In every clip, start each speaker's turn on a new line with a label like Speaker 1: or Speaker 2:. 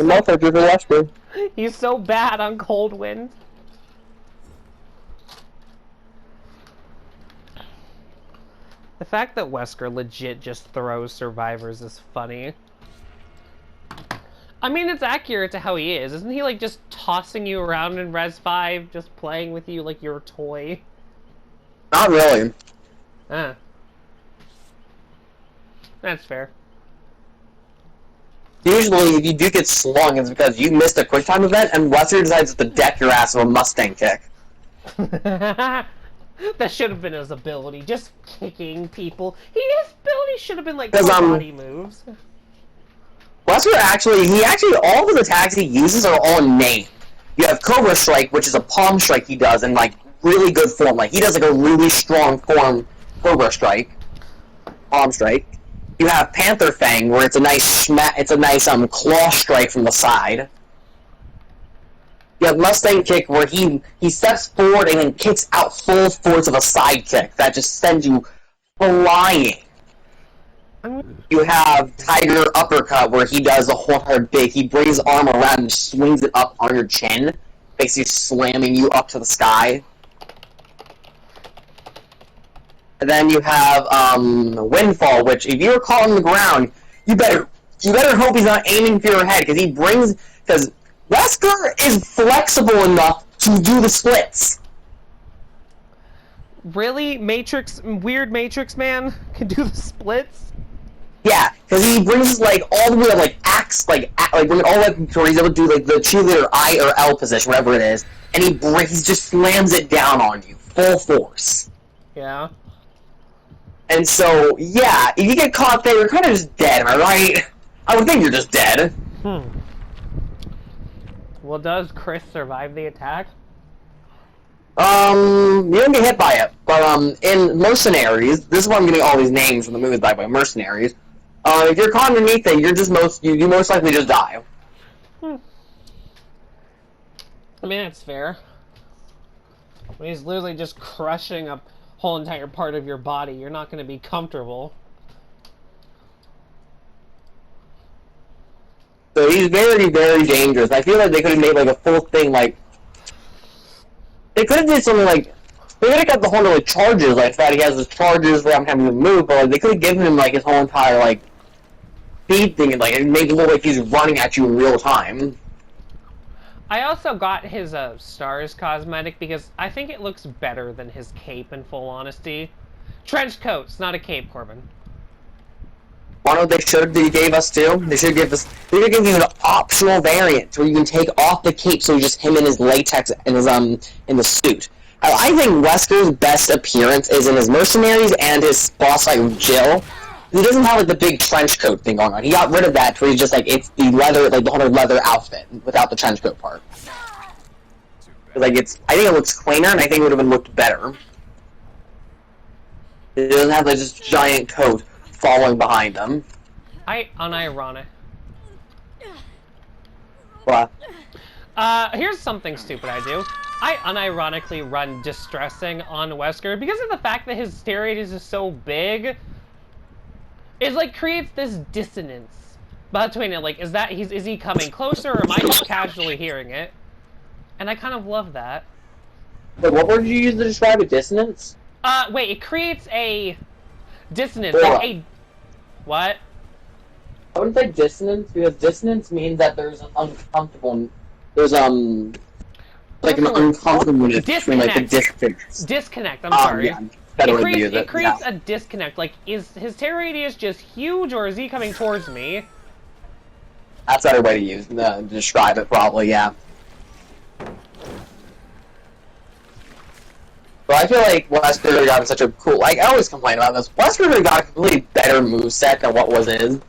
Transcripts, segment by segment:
Speaker 1: no thank you for Wesker.
Speaker 2: He's so bad on Cold Wind. The fact that Wesker legit just throws survivors is funny. I mean, it's accurate to how he is. Isn't he, like, just tossing you around in Res 5, just playing with you like you're a toy?
Speaker 1: Not really.
Speaker 2: Ah. That's fair.
Speaker 1: Usually, if you do get slung, it's because you missed a quick time event, and Wesker decides to deck your ass with a Mustang kick.
Speaker 2: That should have been his ability, just kicking people. His ability should have been like body moves.
Speaker 1: Wesker all of his attacks he uses are all named. You have Cobra Strike, which is a palm strike he does in like really good form. Like he does like a really strong form Cobra Strike, palm strike. You have Panther Fang, where it's a nice claw strike from the side. You have Mustang Kick, where he steps forward and then kicks out full force of a side kick that just sends you flying. You have Tiger Uppercut, where he does a whole hard big. He brings his arm around and swings it up on your chin, basically slamming you up to the sky. And then you have Windfall, which if you're caught on the ground, you better hope he's not aiming for your head, because Wesker is flexible enough to do the splits.
Speaker 2: Really? Weird Matrix man can do the splits?
Speaker 1: Yeah, because he brings like all the way up, like axe, like bring it all the way up where he's able to do like the cheerleader I or L position, whatever it is, and he just slams it down on you, full force.
Speaker 2: Yeah.
Speaker 1: And so, yeah, if you get caught there, you're kind of just dead, am I right? I would think you're just dead.
Speaker 2: Well, does Chris survive the attack?
Speaker 1: You don't get hit by it, but in Mercenaries, this is why I'm getting all these names from the movies, by the way, Mercenaries. If you're caught underneath it, you're just you most likely just die.
Speaker 2: I mean, that's fair. When he's literally just crushing a whole entire part of your body, you're not going to be comfortable.
Speaker 1: So he's very, very dangerous. I feel like they could have made like a full thing, like they could have did something like they could have got the whole like charges, like that he has his charges for every time he would move, but like they could have given him like his whole entire like speed thing and like it made it look like he's running at you in real time.
Speaker 2: I also got his Stars cosmetic because I think it looks better than his cape, in full honesty. Trench coats, not a cape, Corbin.
Speaker 1: Why don't they gave us too? They should give you an optional variant where you can take off the cape so just him in his latex and his in the suit. I think Wesker's best appearance is in his Mercenaries and his boss fight with Jill. He doesn't have like the big trench coat thing going on. He got rid of that where he's just like it's the leather, like the whole leather outfit without the trench coat part. Like I think it looks cleaner and I think it would have looked better. It doesn't have like this giant coat following behind him.
Speaker 2: Unironic.
Speaker 1: What?
Speaker 2: Here's something stupid I do. I unironically run Distressing on Wesker because of the fact that his stare radius is so big. It like creates this dissonance between it. Like, is he coming closer, or am I just casually hearing it? And I kind of love that.
Speaker 1: Wait, what word did you use to describe a dissonance?
Speaker 2: Wait, it creates a dissonance,
Speaker 1: Aura.
Speaker 2: like a what?
Speaker 1: I wouldn't say dissonance because dissonance means that there's an uncomfortable. There's like an uncomfortableness between like the distance.
Speaker 2: Disconnect. I'm sorry.
Speaker 1: Yeah, better way to use it.
Speaker 2: It creates a disconnect. Like, is his tear radius just huge, or is he coming towards me?
Speaker 1: That's a better way to describe it, probably. Yeah. But I feel like Wesker got such a cool. Like I always complain about this. Wesker got a completely better moveset than what was his.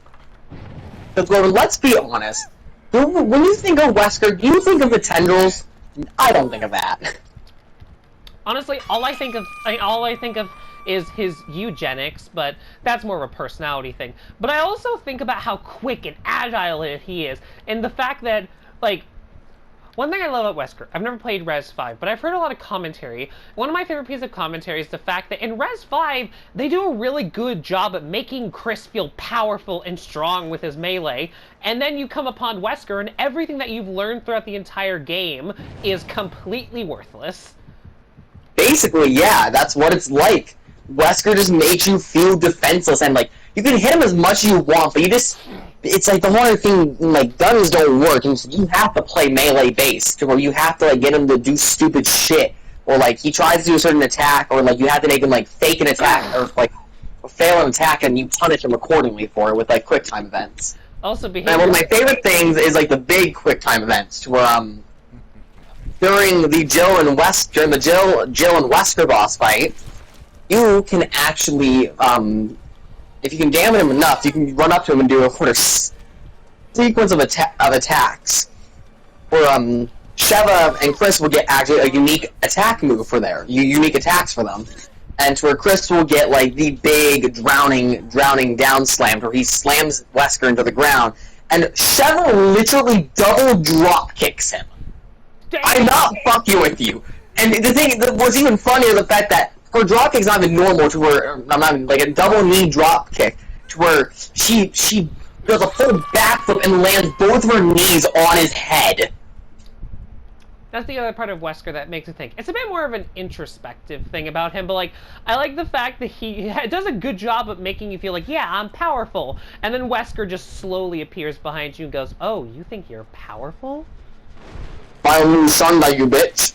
Speaker 1: Because let's be honest. When you think of Wesker, do you think of the tendrils? I don't think of that.
Speaker 2: Honestly, all I think of is his eugenics, but that's more of a personality thing. But I also think about how quick and agile he is, and the fact that, like, One thing I love about Wesker, I've never played Res 5, but I've heard a lot of commentary. One of my favorite pieces of commentary is the fact that in Res 5, they do a really good job at making Chris feel powerful and strong with his melee, and then you come upon Wesker, and everything that you've learned throughout the entire game is completely worthless.
Speaker 1: Basically, yeah, that's what it's like. Wesker just makes you feel defenseless, and, like, you can hit him as much as you want, but you just... It's like the whole other thing, like, guns don't work, and you have to play melee-based, or you have to, like, get him to do stupid shit, or, like, he tries to do a certain attack, or, like, you have to make him, like, fake an attack, or, like, fail an attack, and you punish him accordingly for it with, like, QuickTime events.
Speaker 2: Also,
Speaker 1: And one of my favorite things is, like, the big QuickTime events, where, during the Jill and Wesker boss fight, you can actually, if you can damage him enough, you can run up to him and do a sort of sequence of attacks. Where, Sheva and Chris will get actually a unique attack move for unique attacks for them. And where Chris will get, like, the big drowning down slam, where he slams Wesker into the ground, and Sheva literally double drop kicks him. I'm not fucking with you. And the thing that was even funnier, the fact that her drop kick's not even normal to where, I'm not even, like, a double knee drop kick, to where she does a full backflip and lands both of her knees on his head.
Speaker 2: That's the other part of Wesker that makes me think. It's a bit more of an introspective thing about him, but, like, I like the fact that he does a good job of making you feel like, yeah, I'm powerful. And then Wesker just slowly appears behind you and goes, oh, you think you're powerful?
Speaker 1: My new son, you bitch.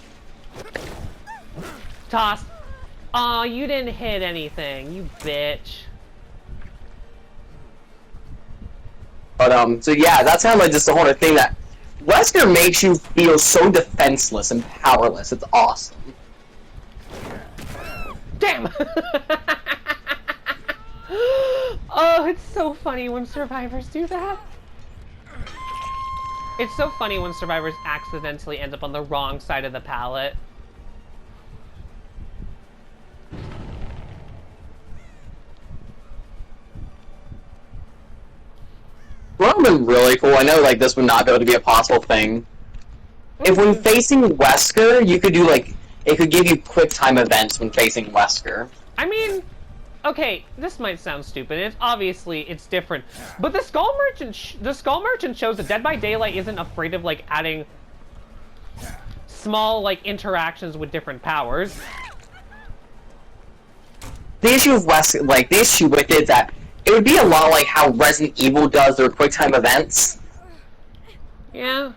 Speaker 2: Toss. Aw, you didn't hit anything, you bitch.
Speaker 1: But, so yeah, that's kind of like just the whole thing that Wesker makes you feel so defenseless and powerless. It's awesome.
Speaker 2: Damn! Oh, it's so funny when survivors do that. It's so funny when survivors accidentally end up on the wrong side of the pallet.
Speaker 1: What would have been really cool, I know, like, this would not be able to be a possible thing. If when facing Wesker, you could do, like, it could give you QuickTime events when facing Wesker.
Speaker 2: I mean, okay, this might sound stupid. It's different, but the Skull Merchant shows that Dead by Daylight isn't afraid of, like, adding small, like, interactions with different powers.
Speaker 1: The issue with Wesker, like, the issue with it is that it would be a lot like how Resident Evil does their QuickTime events.
Speaker 2: Yeah.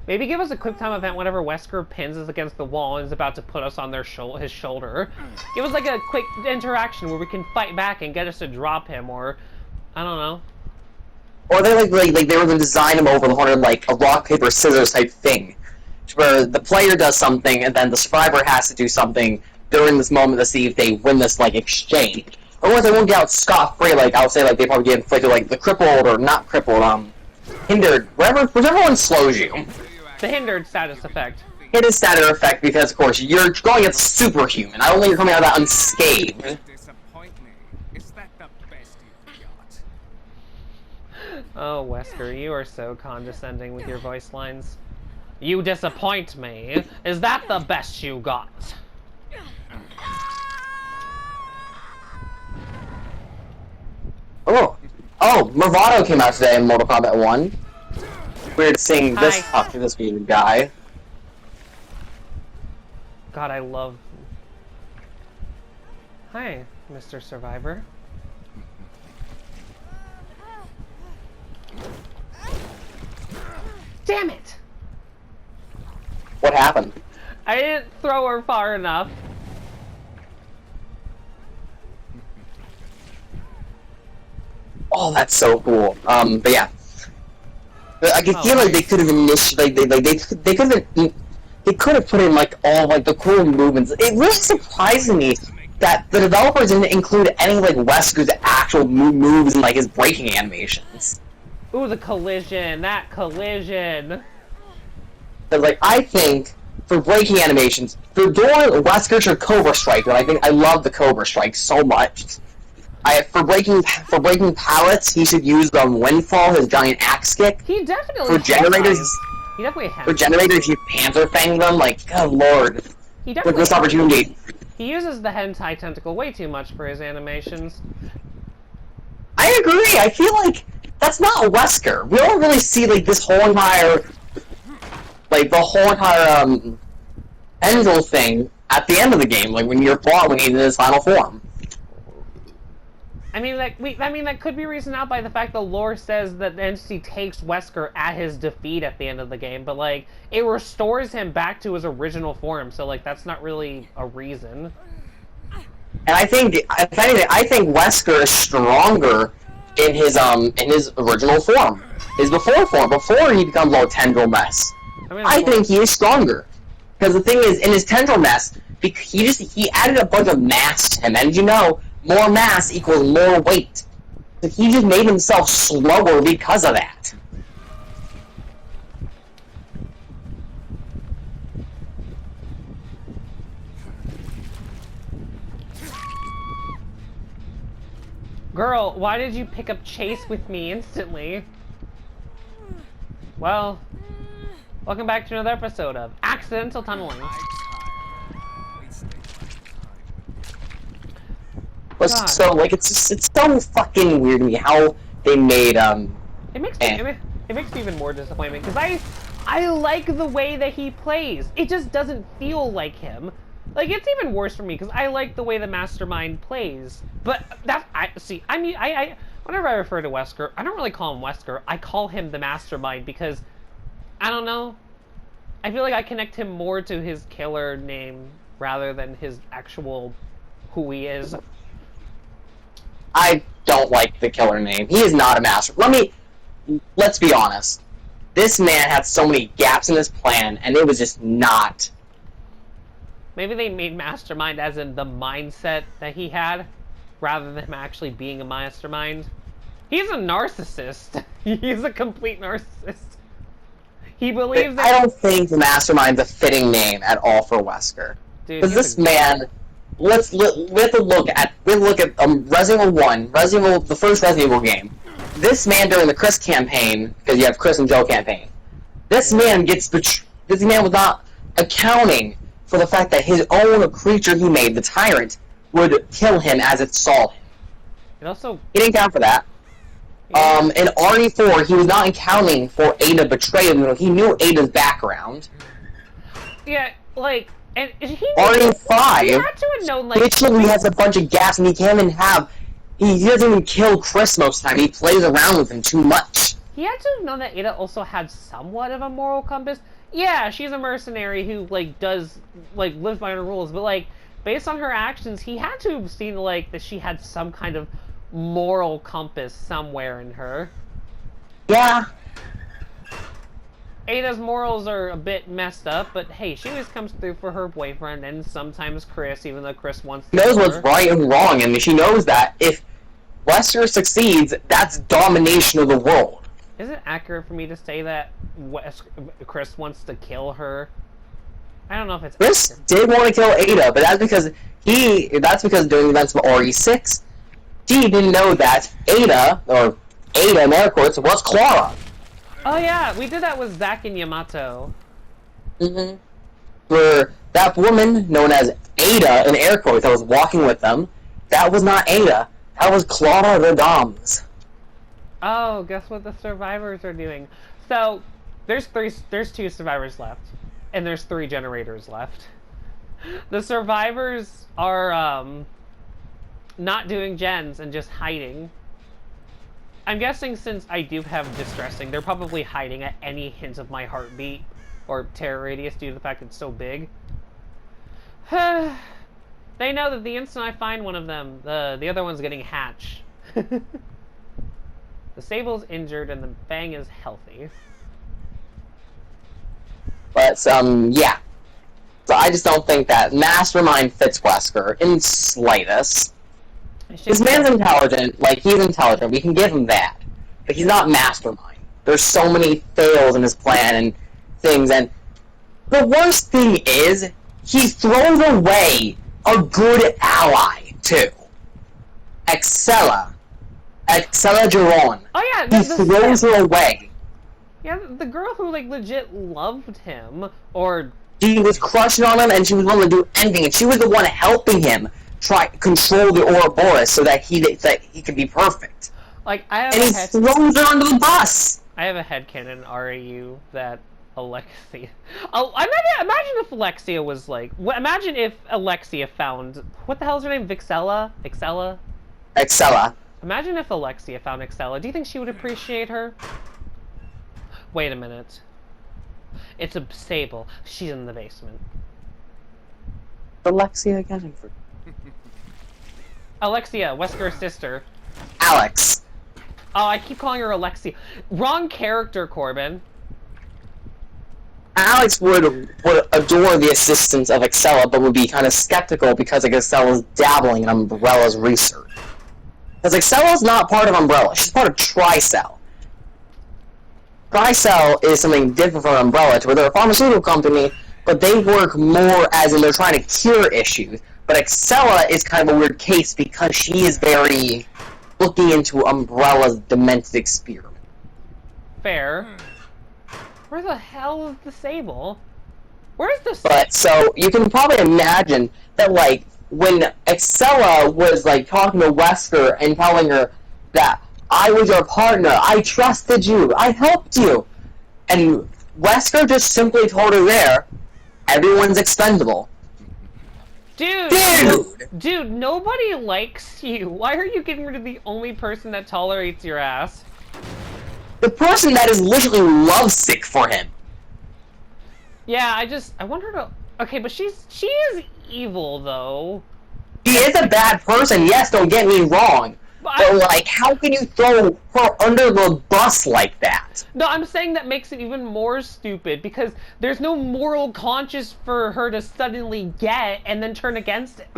Speaker 2: Maybe give us a QuickTime event whenever Wesker pins us against the wall and is about to put us on his shoulder. Give us, like, a quick interaction where we can fight back and get us to drop him, or I don't know.
Speaker 1: Or they like they were going to design him over the horn, like a rock paper scissors type thing, where the player does something and then the survivor has to do something during this moment to see if they win this, like, exchange. Otherwise, they won't get out scot-free. Like, I would say, like, they probably get inflicted, like, the crippled or not crippled, hindered, whichever one slows you.
Speaker 2: The hindered status effect.
Speaker 1: It is status effect because, of course, you're going against superhuman. I don't think you're coming out of that unscathed.
Speaker 2: Oh, Wesker, you are so condescending with your voice lines. You disappoint me. Is that the best you got?
Speaker 1: Oh, Mervado came out today in Mortal Kombat 1. Weird seeing this talk to this weird guy.
Speaker 2: God, I love... Hi, Mr. Survivor. Damn it!
Speaker 1: What happened?
Speaker 2: I didn't throw her far enough.
Speaker 1: Oh, that's so cool. But yeah, I can feel like they could have they could have put in, like, all, like, the cool movements. It really surprised me that the developers didn't include any, like, Wesker's actual moves and, like, his braking animations.
Speaker 2: Ooh, the collision! That collision!
Speaker 1: But, like, I think for braking animations, for doing Wesker should Cobra Strike, and I love the Cobra Strike so much. For breaking pallets, he should use Windfall, his giant axe kick.
Speaker 2: He definitely
Speaker 1: for generators.
Speaker 2: He definitely has.
Speaker 1: For generators, you Panther Fang them, like, good lord.
Speaker 2: He
Speaker 1: With
Speaker 2: definitely
Speaker 1: this opportunity.
Speaker 2: He uses the hentai tentacle way too much for his animations.
Speaker 1: I agree, I feel like that's not a Wesker. We don't really see, like, this whole entire... Like, the whole entire, Angel thing at the end of the game, like, when you're fought when he's in his final form.
Speaker 2: I mean, that could be reasoned out by the fact the lore says that the entity takes Wesker at his defeat at the end of the game, but, like, it restores him back to his original form, so, like, that's not really a reason.
Speaker 1: And I think, if anything, I think Wesker is stronger in his original form. His before form, before he becomes all tendril mess. I think he is stronger. Because the thing is, in his tendril mess, he added a bunch of mass to him, and you know, more mass equals more weight. So he just made himself slower because of that.
Speaker 2: Girl, why did you pick up chase with me instantly? Well, welcome back to another episode of Accidental Tunneling.
Speaker 1: But so, like, it's so fucking weird to me how they made,
Speaker 2: It makes me even more disappointed, because I like the way that he plays. It just doesn't feel like him. Like, it's even worse for me, because I like the way the Mastermind plays. But, whenever I refer to Wesker, I don't really call him Wesker, I call him the Mastermind, because, I don't know, I feel like I connect him more to his killer name, rather than his actual, who he is.
Speaker 1: I don't like the killer name. He is not a master. Let's be honest. This man had so many gaps in his plan, and it was just not.
Speaker 2: Maybe they made Mastermind as in the mindset that he had, rather than him actually being a mastermind. He's a narcissist. He's a complete narcissist. He believes that...
Speaker 1: I don't think the Mastermind's a fitting name at all for Wesker. Because this man... We have to look at Resident Evil 1, the first Resident Evil game. This man during the Chris campaign, because you have Chris and Joe campaign, this man was not accounting for the fact that his own creature he made, the Tyrant, would kill him as it saw him. He didn't count for that. Yeah. In RE4, he was not accounting for Ada betraying him. He knew Ada's background.
Speaker 2: Yeah, like... And
Speaker 1: RE5,
Speaker 2: he had to have known, like...
Speaker 1: literally has a bunch of gaps, and he can't even have... He doesn't even kill Chris most of the time. He plays around with him too much.
Speaker 2: He had to have known that Ada also had somewhat of a moral compass. Yeah, she's a mercenary who, like, lives by her rules, but, like, based on her actions, he had to have seen, like, that she had some kind of moral compass somewhere in her.
Speaker 1: Yeah.
Speaker 2: Ada's morals are a bit messed up, but hey, she always comes through for her boyfriend, and sometimes Chris, even though Chris wants to...
Speaker 1: She knows what's right and wrong, and she knows that if Wesker succeeds, that's domination of the world.
Speaker 2: Is it accurate for me to say that Chris wants to kill her? I don't know if it's
Speaker 1: Chris
Speaker 2: accurate.
Speaker 1: did want to kill Ada, but that's because during the events of RE6, he didn't know that Ada in air quotes, was Clara.
Speaker 2: Oh yeah, we did that with Zack and Yamato.
Speaker 1: Mm-hmm. Where that woman, known as Ada, in air quotes, that was walking with them, that was not Ada. That was Clara the Doms.
Speaker 2: Oh, guess what the survivors are doing? So, there's 2 survivors left, and there's 3 generators left. The survivors are, not doing gens and just hiding. I'm guessing since I do have distressing, they're probably hiding at any hint of my heartbeat or terror radius due to the fact it's so big. They know that the instant I find one of them, the other one's getting hatch. The Sable's injured and the Fang is healthy.
Speaker 1: But, yeah. So I just don't think that Mastermind fits Wesker in slightest. This man's intelligent, like, he's intelligent, we can give him that. But he's not Mastermind. There's so many fails in his plan and things, and the worst thing is, he throws away a good ally, too. Excella Giron.
Speaker 2: Oh yeah,
Speaker 1: he throws her away.
Speaker 2: Yeah, the girl who, like, legit loved him, or...
Speaker 1: She was crushing on him, and she was willing to do anything, and she was the one helping him try control the Ouroboros so that he could be perfect.
Speaker 2: Like, I have
Speaker 1: and he throws her under the bus!
Speaker 2: I have a headcanon RAU that Alexia... Oh, imagine if Alexia was, like... Imagine if Alexia found... What the hell is her name? Vixella? Excella?
Speaker 1: Excella.
Speaker 2: Imagine if Alexia found Excella. Do you think she would appreciate her? Wait a minute. It's a Sable. She's in the basement.
Speaker 1: Alexia getting for...
Speaker 2: Alexia, Wesker's sister.
Speaker 1: Alex.
Speaker 2: Oh, I keep calling her Alexia. Wrong character, Corbin.
Speaker 1: Alex would adore the assistance of Excella, but would be kind of skeptical because like, Excella's dabbling in Umbrella's research. Because Excella's not part of Umbrella, she's part of Tricell. Tricell is something different from Umbrella, to where they're a pharmaceutical company, but they work more as in they're trying to cure issues. But Excella is kind of a weird case because she is very looking into Umbrella's demented experiment.
Speaker 2: Fair. Where the hell is the Sable? Where's the Sable?
Speaker 1: But, so, you can probably imagine that, like, when Excella was, like, talking to Wesker and telling her that, I was your partner, I trusted you, I helped you, and Wesker just simply told her there, everyone's expendable.
Speaker 2: Dude, nobody likes you. Why are you getting rid of the only person that tolerates your ass?
Speaker 1: The person that is literally lovesick for him.
Speaker 2: Yeah, I want her to... Okay, but she is evil, though.
Speaker 1: She is a bad person, yes, don't get me wrong. But like, how can you throw her under the bus like that?
Speaker 2: No, I'm saying that makes it even more stupid, because there's no moral conscience for her to suddenly get and then turn against it.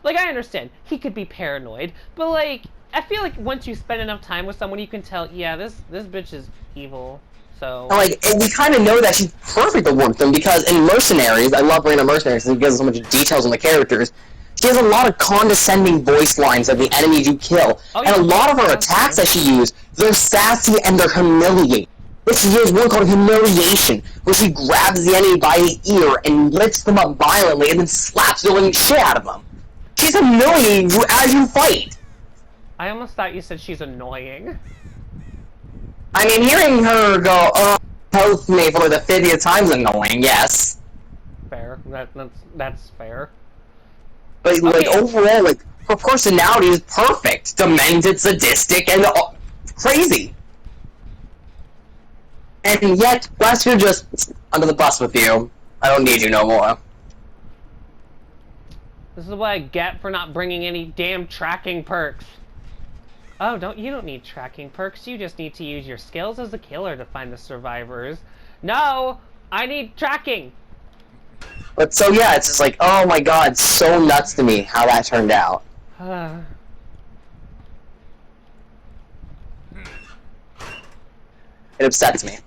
Speaker 2: Like, I understand, he could be paranoid, but like, I feel like once you spend enough time with someone, you can tell, yeah, this bitch is evil, so...
Speaker 1: Like, and we kind of know that she's perfect to work with them, because in Mercenaries, I love Reyna Mercenaries, because it gives so much details on the characters. She has a lot of condescending voice lines of the enemies you kill, and a lot of her attacks that she uses, they're sassy and they're humiliating. She has one called Humiliation, where she grabs the enemy by the ear and lifts them up violently and then slaps the living shit out of them. She's humiliating you as you fight.
Speaker 2: I almost thought you said she's annoying.
Speaker 1: I mean, hearing her go, help me for the 50th time is annoying, yes.
Speaker 2: Fair. That's fair.
Speaker 1: But, like, overall, like, her personality is perfect. Demented, sadistic, and crazy. And yet, Wesker just under the bus with you. I don't need you no more.
Speaker 2: This is what I get for not bringing any damn tracking perks. Oh, you don't need tracking perks. You just need to use your skills as a killer to find the survivors. No! I need tracking!
Speaker 1: But so yeah, it's just like, oh my god, so nuts to me how that turned out. It upsets me.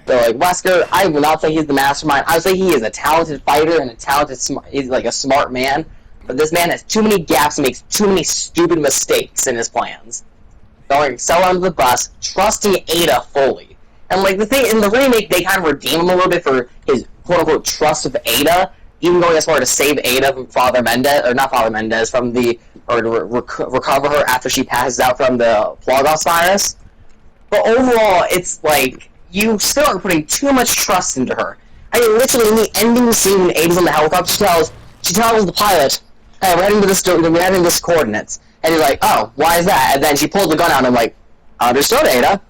Speaker 1: So like, Wesker, I will not say he's the mastermind. I would say he is a talented fighter and he's like a smart man. But this man has too many gaps and makes too many stupid mistakes in his plans. Throwing Excella under the bus, trusting Ada fully. And like the thing in the remake, they kind of redeem him a little bit for his quote-unquote trust of Ada, even going as far to save Ada from Father Mendez, or not Father Mendez, from the, or to recover her after she passes out from the Plagos virus. But overall, it's like, you still are putting too much trust into her. I mean, literally in the ending scene when Ada's on the helicopter, she tells the pilot, hey, we're heading to this coordinates. And he's like, oh, why is that? And then she pulls the gun out and I'm like, understood, Ada.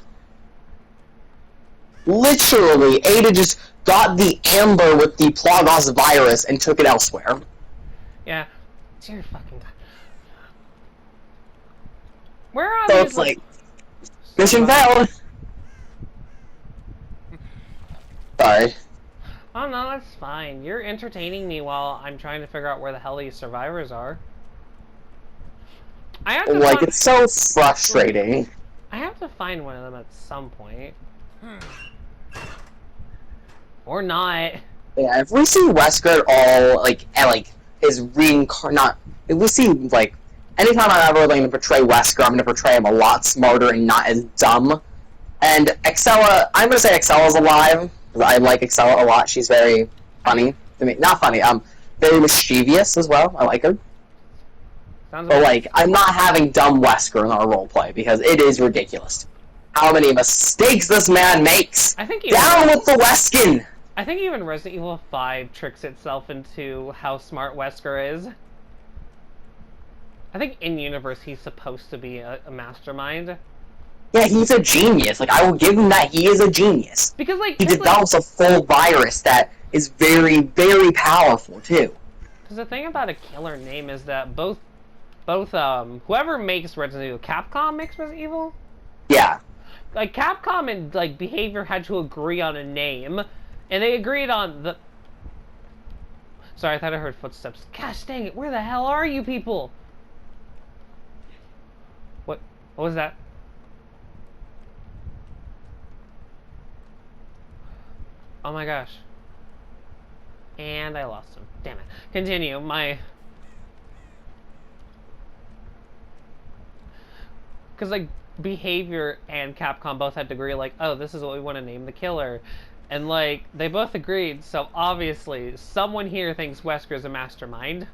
Speaker 1: Literally, Ada just got the amber with the Plagos virus and took it elsewhere.
Speaker 2: Yeah. Dear fucking God. Where are
Speaker 1: so
Speaker 2: these?
Speaker 1: It's like, mission failed. Sorry.
Speaker 2: Oh no, that's fine. You're entertaining me while I'm trying to figure out where the hell these survivors are. I have to
Speaker 1: like, it's so frustrating.
Speaker 2: I have to find one of them at some point. Or not.
Speaker 1: Yeah, if we see Wesker at all, like, his if we see, like, anytime I'm ever going to portray Wesker, I'm going to portray him a lot smarter and not as dumb. And Excella, I'm gonna say Excella's alive. I like Excella a lot. She's very funny. I mean, not funny. Very mischievous as well. I like her.
Speaker 2: Sounds
Speaker 1: But like, I'm not having dumb Wesker in our roleplay because it is ridiculous. How many mistakes this man makes!
Speaker 2: I think
Speaker 1: Down with the Weskin!
Speaker 2: I think even Resident Evil 5 tricks itself into how smart Wesker is. I think in universe he's supposed to be a mastermind.
Speaker 1: Yeah, he's a genius. Like, I will give him that. He is a genius.
Speaker 2: Because like
Speaker 1: He develops a full virus that is very, very powerful too.
Speaker 2: Because the thing about a killer name is that both whoever makes Resident Evil, Capcom makes Resident Evil.
Speaker 1: Yeah.
Speaker 2: Like Capcom and like Behavior had to agree on a name, and they agreed on the. Sorry, I thought I heard footsteps. Gosh dang it! Where the hell are you people? What was that? Oh my gosh. And I lost him. Damn it. Continue. Because, like, Behavior and Capcom both had to agree, like, oh, this is what we want to name the killer. And, like, they both agreed, so obviously, someone here thinks Wesker's a mastermind.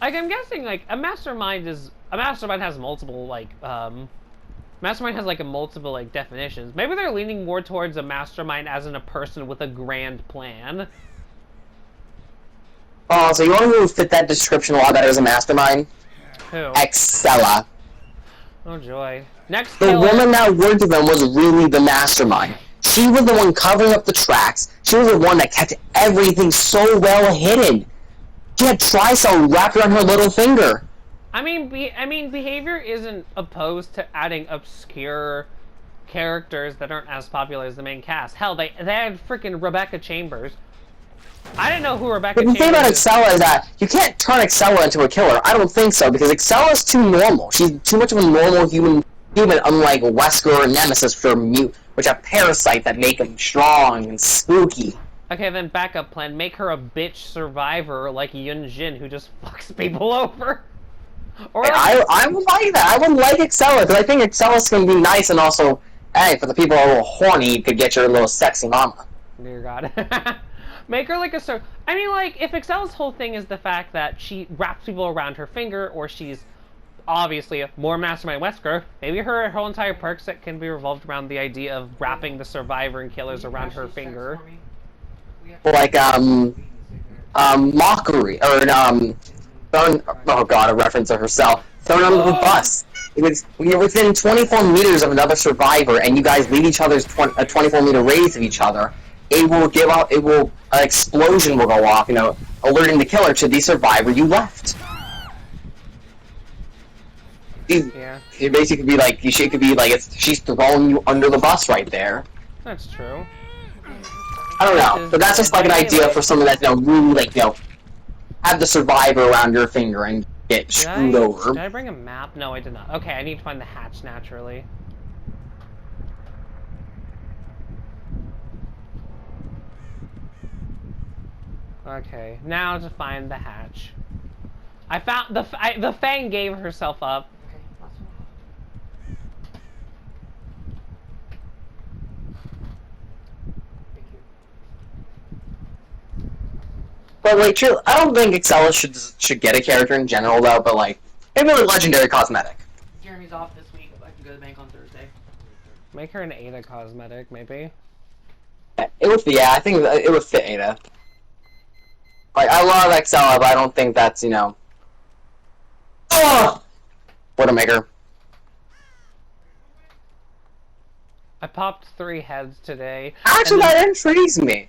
Speaker 2: Like, I'm guessing, like, a mastermind has multiple, like, mastermind has, like, multiple, like, definitions. Maybe they're leaning more towards a mastermind as in a person with a grand plan.
Speaker 1: Oh, so you want who fit that description a lot better as a mastermind?
Speaker 2: Who?
Speaker 1: Excella.
Speaker 2: Oh, joy. Next
Speaker 1: The
Speaker 2: killer.
Speaker 1: woman that worked with them was really the mastermind. She was the one covering up the tracks. She was the one that kept everything so well hidden. She had Tricell wrapped around her little finger.
Speaker 2: I mean, Behavior isn't opposed to adding obscure characters that aren't as popular as the main cast. Hell, they had freaking Rebecca Chambers. I didn't know who Rebecca
Speaker 1: But the
Speaker 2: Chambers
Speaker 1: thing about
Speaker 2: is.
Speaker 1: Excella is that you can't turn Excella into a killer. I don't think so, because Excella's too normal. She's too much of a normal human, unlike Wesker or Nemesis, which are parasites that make them strong and spooky.
Speaker 2: Okay, then backup plan. Make her a bitch survivor like Yun Jin, who just fucks people over. Or like,
Speaker 1: I would like that. I would like Excella, because I think Excella's going to be nice, and also, hey, for the people who are a little horny, you could get your little sexy mama.
Speaker 2: dear God. Make her like a I mean, like, if Excella's whole thing is the fact that she wraps people around her finger, or she's obviously more mastermind Wesker, maybe her whole entire perk set can be revolved around the idea of wrapping the survivor and killers around her finger.
Speaker 1: Like, mockery, or, oh god, a reference of herself, thrown under the bus. When you're within 24 meters of another survivor, and you guys leave each other's a 24-meter radius of each other, an explosion will go off, alerting the killer to the survivor you left.
Speaker 2: Yeah,
Speaker 1: It basically could be like, she could be like, she's throwing you under the bus right there.
Speaker 2: that's true.
Speaker 1: I don't know, but that's just like an idea for someone that's, really, like, have the survivor around your finger and get screwed over.
Speaker 2: Did I bring a map? No, I did not. Okay, I need to find the hatch naturally. Okay, now to find the hatch. I found the Fang gave herself up.
Speaker 1: But, like, true, I don't think Excella should get a character in general, though, but, like, maybe a legendary cosmetic.
Speaker 3: Jeremy's off this week. I can go to the bank on Thursday.
Speaker 2: Make her an Ada cosmetic, maybe.
Speaker 1: It would fit, yeah, I think it would fit Ada. Like, I love Excella, but I don't think that's, Oh! Widowmaker.
Speaker 2: I popped 3 heads today.
Speaker 1: Actually,
Speaker 2: and
Speaker 1: that intrigues me.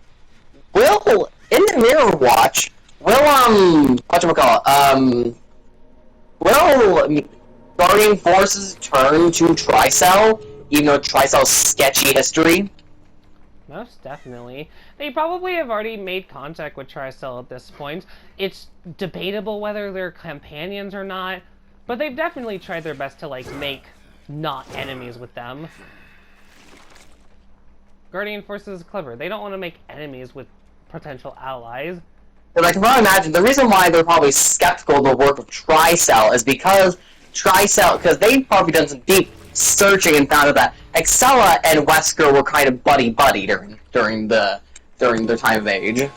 Speaker 1: Will, in the Mirror Watch, will Guardian Forces turn to Tricell, even though Tricell's sketchy history?
Speaker 2: most definitely. They probably have already made contact with Tricell at this point. It's debatable whether they're companions or not, but they've definitely tried their best to, like, make not enemies with them. Guardian Forces is clever. They don't want to make enemies with potential allies.
Speaker 1: But I can probably imagine the reason why they're probably skeptical of the work of Tricell is because they've probably done some deep searching and found out that Excella and Wesker were kind of buddy-buddy during their time of age.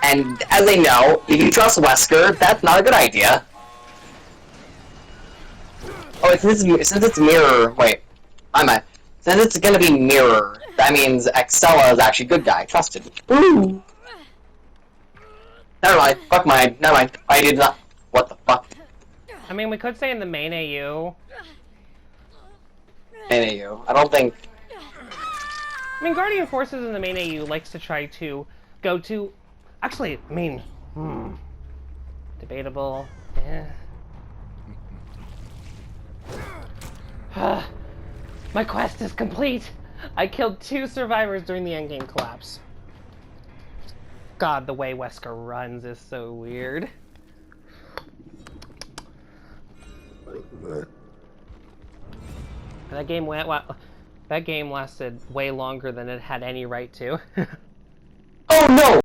Speaker 1: And as they know, if you trust Wesker, that's not a good idea. Oh, since it's mirror, wait, since it's gonna be mirror, that means Excella is actually a good guy, trusted. Ooh. Never mind, fuck mine, never mind, I did not, what the fuck?
Speaker 2: I mean, we could say in the main AU.
Speaker 1: Main AU, I don't think...
Speaker 2: I mean, Guardian Forces in the main AU likes to try to go to... Actually, I mean... Debatable. Yeah. My quest is complete! I killed 2 survivors during the endgame collapse. God, the way Wesker runs is so weird. That game lasted way longer than it had any right to.